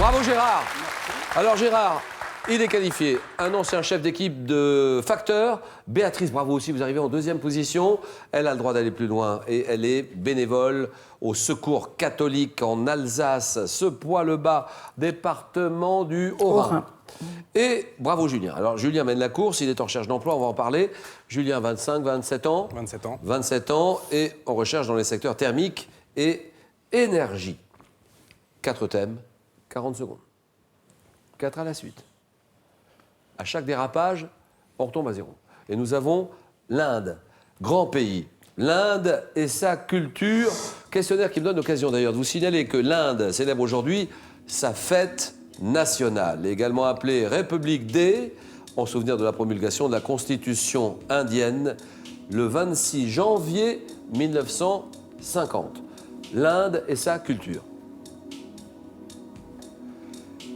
Bravo Gérard. Alors Gérard, il est qualifié. Un ancien chef d'équipe de facteur. Béatrice, bravo aussi, vous arrivez en deuxième position. Elle a le droit d'aller plus loin et elle est bénévole au Secours catholique en Alsace, Sepoix-le-Bas, département du Haut-Rhin. Et bravo Julien. Alors Julien mène la course, il est en recherche d'emploi, on va en parler. Julien, 25, 27 ans. 27 ans. 27 ans et on recherche dans les secteurs thermique et énergie. 4 thèmes, 40 secondes. 4 à la suite. À chaque dérapage, on retombe à zéro. Et nous avons l'Inde, grand pays. L'Inde et sa culture. Questionnaire qui me donne l'occasion d'ailleurs de vous signaler que l'Inde célèbre aujourd'hui sa fête nationale, également appelée République Day, en souvenir de la promulgation de la Constitution indienne le 26 janvier 1950. L'Inde et sa culture.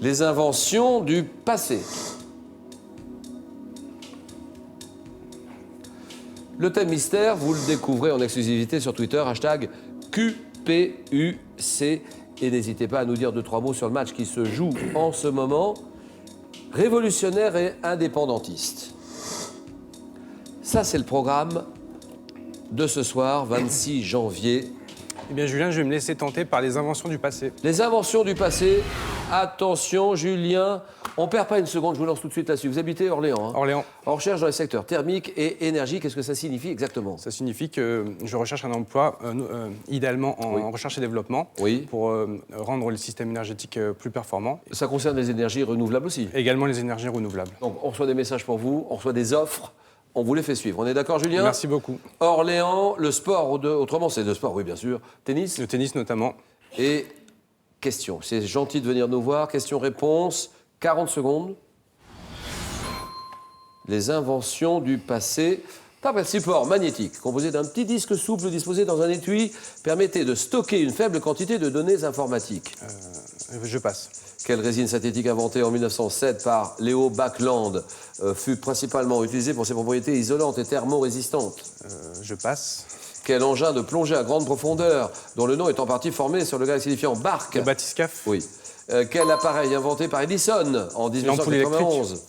Les inventions du passé. Le thème mystère, vous le découvrez en exclusivité sur Twitter, hashtag QPUC. Et n'hésitez pas à nous dire 2-3 mots sur le match qui se joue en ce moment. Révolutionnaire et indépendantiste. Ça, c'est le programme de ce soir, 26 janvier. Eh bien, Julien, je vais me laisser tenter par les inventions du passé. Les inventions du passé. Attention, Julien. On ne perd pas une seconde, je vous lance tout de suite là-dessus. Vous habitez Orléans, hein? Orléans. On recherche dans les secteurs thermique et énergie. Qu'est-ce que ça signifie exactement? Ça signifie que je recherche un emploi, idéalement en recherche et développement, pour rendre le système énergétique plus performant. Ça concerne les énergies renouvelables aussi? Également les énergies renouvelables. Donc, on reçoit des messages pour vous, on reçoit des offres. On vous les fait suivre. On est d'accord, Julien? Merci beaucoup. Orléans, le sport, autrement, c'est le sport, oui, bien sûr. Tennis? Le tennis, notamment. Et question. C'est gentil de venir nous voir. Question-réponse, 40 secondes. Les inventions du passé. Un support magnétique composé d'un petit disque souple disposé dans un étui permettait de stocker une faible quantité de données informatiques. Je passe. Quelle résine synthétique inventée en 1907 par Leo Baekeland fut principalement utilisée pour ses propriétés isolantes et thermorésistantes? Je passe. Quel engin de plongée à grande profondeur, dont le nom est en partie formé sur le gasifiant barque? Le bathyscaphe. Oui. Quel appareil inventé par Edison en 1991?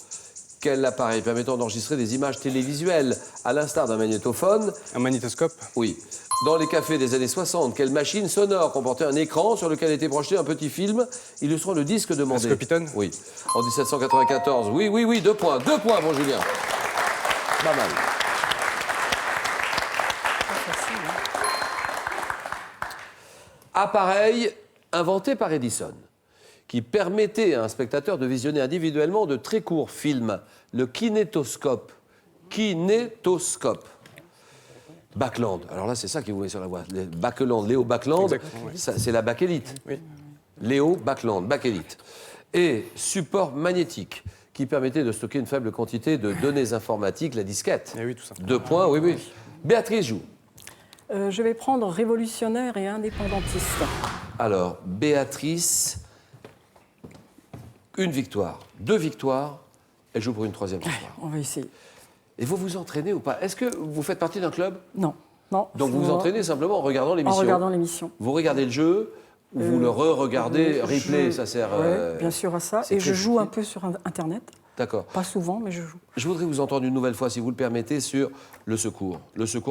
Quel appareil permettant d'enregistrer des images télévisuelles, à l'instar d'un magnétophone? Un magnétoscope. Oui. Dans les cafés des années 60, quelle machine sonore comportait un écran sur lequel était projeté un petit film illustrant le disque demandé? Un Scopiton. Oui. En 1794, oui, 2 points. 2 points pour Julien. Pas mal. Appareil inventé par Edison, qui permettait à un spectateur de visionner individuellement de très courts films, le kinétoscope. Kinétoscope. Baekeland. Alors là, c'est ça qui vous met sur la voie. Baekeland, Léo Baekeland, oui. C'est la bakélite. Oui. Léo Baekeland, bakélite. Et support magnétique, qui permettait de stocker une faible quantité de données informatiques, la disquette. Et oui, tout ça. 2 points, oui. Béatrice joue. Je vais prendre révolutionnaire et indépendantiste. Alors, Béatrice, 1 victoire, 2 victoires, elle joue pour une 3e victoire. On va essayer. Et vous vous entraînez ou pas? Est-ce que vous faites partie d'un club? Non. Donc vous vous entraînez simplement en regardant l'émission? En regardant l'émission. Vous regardez le jeu, ou vous le re-regardez, replay, ça sert... Oui, bien sûr à ça. Et je joue un peu sur Internet. D'accord. Pas souvent, mais je joue. Je voudrais vous entendre une nouvelle fois, si vous le permettez, sur le secours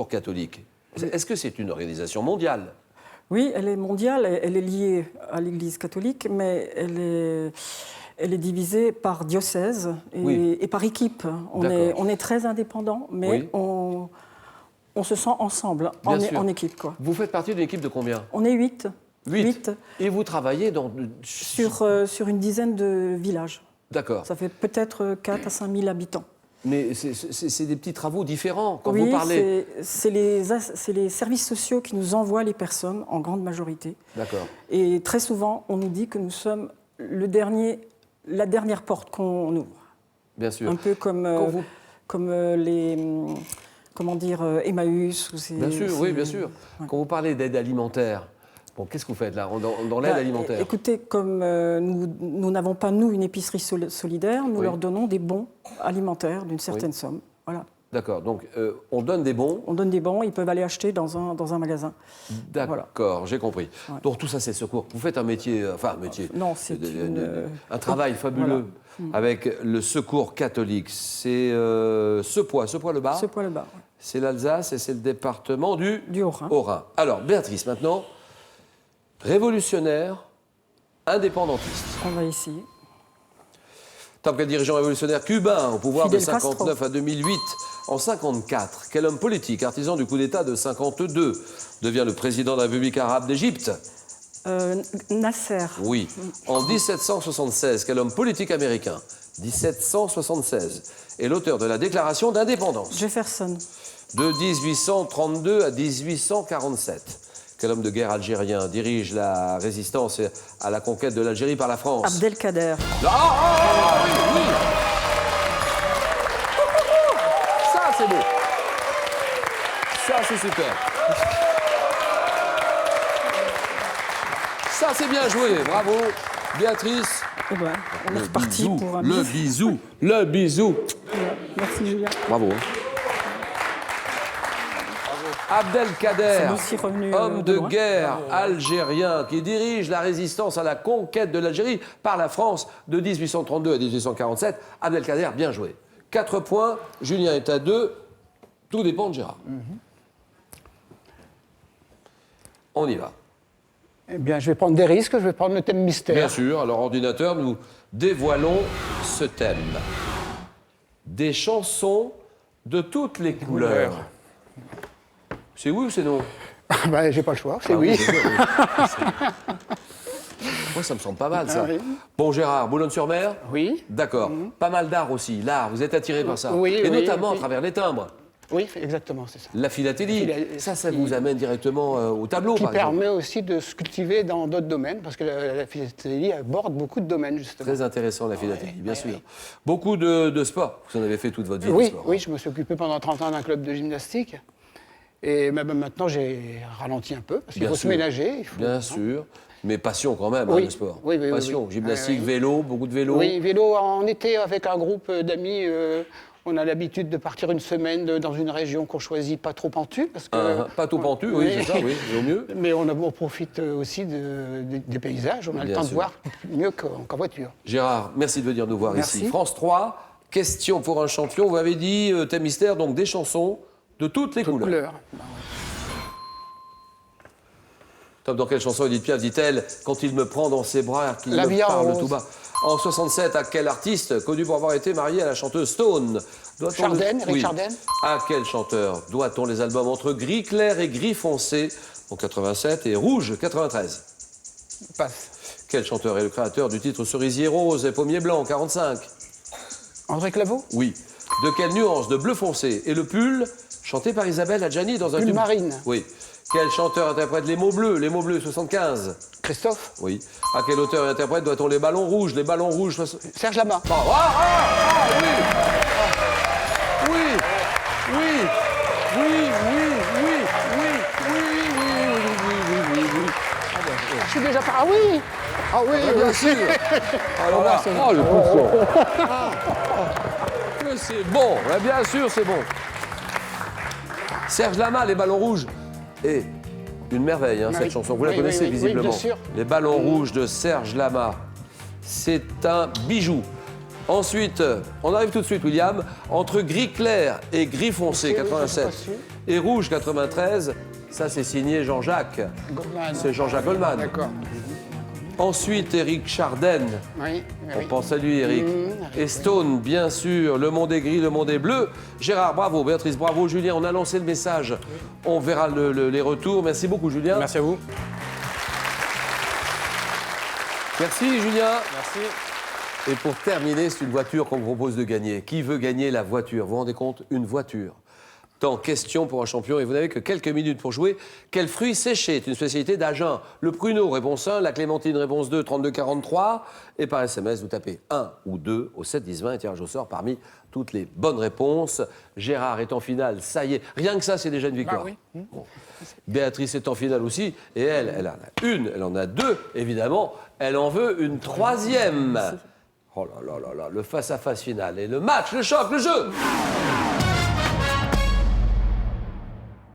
catholique. Est-ce que c'est une organisation mondiale? Oui, elle est mondiale, elle est liée à l'Église catholique, mais elle est divisée par diocèse et par équipe. On est très indépendants, mais on se sent ensemble, en équipe, quoi. Vous faites partie d'une équipe de combien? On est 8. 8. Et vous travaillez sur une dizaine de villages. D'accord. Ça fait peut-être 4 à 5 000 habitants. Mais c'est des petits travaux différents quand oui, vous parlez. C'est les services sociaux qui nous envoient les personnes, en grande majorité. D'accord. Et très souvent, on nous dit que nous sommes la dernière porte qu'on ouvre. Bien sûr. Un peu comme les... Comment dire, Emmaüs. Bien sûr, oui, bien sûr. Ouais. Quand vous parlez d'aide alimentaire, bon, qu'est-ce que vous faites là, dans l'aide alimentaire? Écoutez, comme nous n'avons pas, nous, une épicerie solidaire, nous leur donnons des bons alimentaires d'une certaine somme. Voilà. D'accord, donc on donne des bons. On donne des bons, ils peuvent aller acheter dans un magasin. D'accord, voilà. J'ai compris. Ouais. Donc tout ça, c'est secours. Vous faites un métier, non, c'est un travail fabuleux avec le Secours catholique. C'est ce poids le bas. Ce poids le bas. Ouais. C'est l'Alsace et c'est le département du Haut-Rhin. Haut-Rhin. Alors, Béatrice, maintenant, révolutionnaire, indépendantiste. On va essayer. Tant quel dirigeant révolutionnaire cubain au pouvoir Fidel de 59 Castro. à 2008, en 54, quel homme politique, artisan du coup d'État de 52, devient le président de la République arabe d'Égypte? Nasser. Oui. En 1776, quel homme politique américain, 1776, est l'auteur de la déclaration d'indépendance? Jefferson. De 1832 à 1847. Quel homme de guerre algérien dirige la résistance à la conquête de l'Algérie par la France? Abdelkader. Oui. Ça, c'est beau. Ça, c'est super. Ça, c'est bien joué. Bravo, Béatrice. Et voilà, on est reparti pour un bisou. Voilà. Merci, Julien. Bravo. Abdelkader, homme de guerre algérien qui dirige la résistance à la conquête de l'Algérie par la France de 1832 à 1847. Abdelkader, bien joué. 4 points, Julien est à 2. Tout dépend de Gérard. On y va. Eh bien, je vais prendre des risques, je vais prendre le thème mystère. Bien sûr, alors ordinateur, nous dévoilons ce thème. Des chansons de toutes les couleurs. C'est oui ou c'est non? Ben, j'ai pas le choix, c'est oui. Moi, ça me semble pas mal, ça. Ah, oui. Bon, Gérard, Boulogne-sur-Mer? Oui. D'accord. Pas mal d'art aussi. L'art, vous êtes attiré par ça. Oui, et notamment oui. à travers les timbres. Oui, exactement, c'est ça. La philatélie. Ça vous amène directement au tableau, Qui par exemple. permet aussi de se cultiver dans d'autres domaines, parce que la philatélie aborde beaucoup de domaines, justement. Très intéressant, la philatélie, bien sûr. Beaucoup de sport. Vous en avez fait toute votre vie, Oui, de sport. oui, je me suis occupé pendant 30 ans d'un club de gymnastique. Et même maintenant, j'ai ralenti un peu, parce qu'il faut se ménager. Bien sûr. Mais passion quand même, oui. le sport. Oui, passion, oui. gymnastique, vélo, beaucoup de vélo. Oui, vélo en été avec un groupe d'amis. On a l'habitude de partir une semaine dans une région qu'on choisit pas trop pentue. Parce que, pas trop pentue, oui, c'est ça, oui, au mieux. Mais on profite aussi des paysages, on a le temps de voir mieux qu'en voiture. Gérard, merci de venir nous voir ici. France 3, question pour un champion. Vous avez dit, thème mystère, donc des chansons de toutes les couleurs. Top, dans quelle chanson Edith Piaf dit-elle « Quand il me prend dans ses bras, qu'il me parle tout bas ». En 67, à quel artiste, connu pour avoir été marié à la chanteuse Stone? Eric Chardin. À quel chanteur doit-on les albums Entre gris clair et gris foncé en 87 et Rouge 93? Passe. Quel chanteur est le créateur du titre Cerisier rose et Pommier blanc en 45? André Claveau. Oui. De quelle nuance de bleu foncé est le pull chanté par Isabelle Adjani dans un tube marine? Oui. Quel chanteur interprète Les mots bleus 75? Christophe. Oui. À quel auteur et interprète doit-on Les ballons rouges Serge Lama. Oui. Je suis déjà par... Ah oui. Ah oui, bien sûr. Alors là, le coup de son. Mais c'est bon, bien sûr, c'est bon. Serge Lama, Les ballons rouges. Et une merveille, cette chanson. Vous la connaissez visiblement. Oui, bien sûr. Les ballons rouges de Serge Lama. C'est un bijou. Ensuite, on arrive tout de suite, William. Entre gris clair et gris foncé, 87, et rouge, 93, ça c'est signé Jean-Jacques. C'est Jean-Jacques Goldman. D'accord. Ensuite, Eric Chardin. Oui. On pense à lui, Eric. Et Stone, bien sûr. Le monde est gris, le monde est bleu. Gérard, bravo. Béatrice, bravo. Julien, on a lancé le message. On verra les retours. Merci beaucoup, Julien. Merci à vous. Merci, Julien. Merci. Et pour terminer, c'est une voiture qu'on vous propose de gagner. Qui veut gagner la voiture? Vous vous rendez compte? Une voiture. Temps, question pour un champion, et vous n'avez que quelques minutes pour jouer. Quel fruit séché est une spécialité d'Agen? Le pruneau, réponse 1, la clémentine, réponse 2, 32-43. Et par SMS, vous tapez 1 ou 2 au 7-10-20 et tirage au sort parmi toutes les bonnes réponses. Gérard est en finale, ça y est. Rien que ça, c'est déjà une victoire. Ah oui. Bon. Béatrice est en finale aussi, et elle en a une, elle en a deux, évidemment. Elle en veut une troisième. Oh là là là là, le face-à-face final et le match, le choc, le jeu.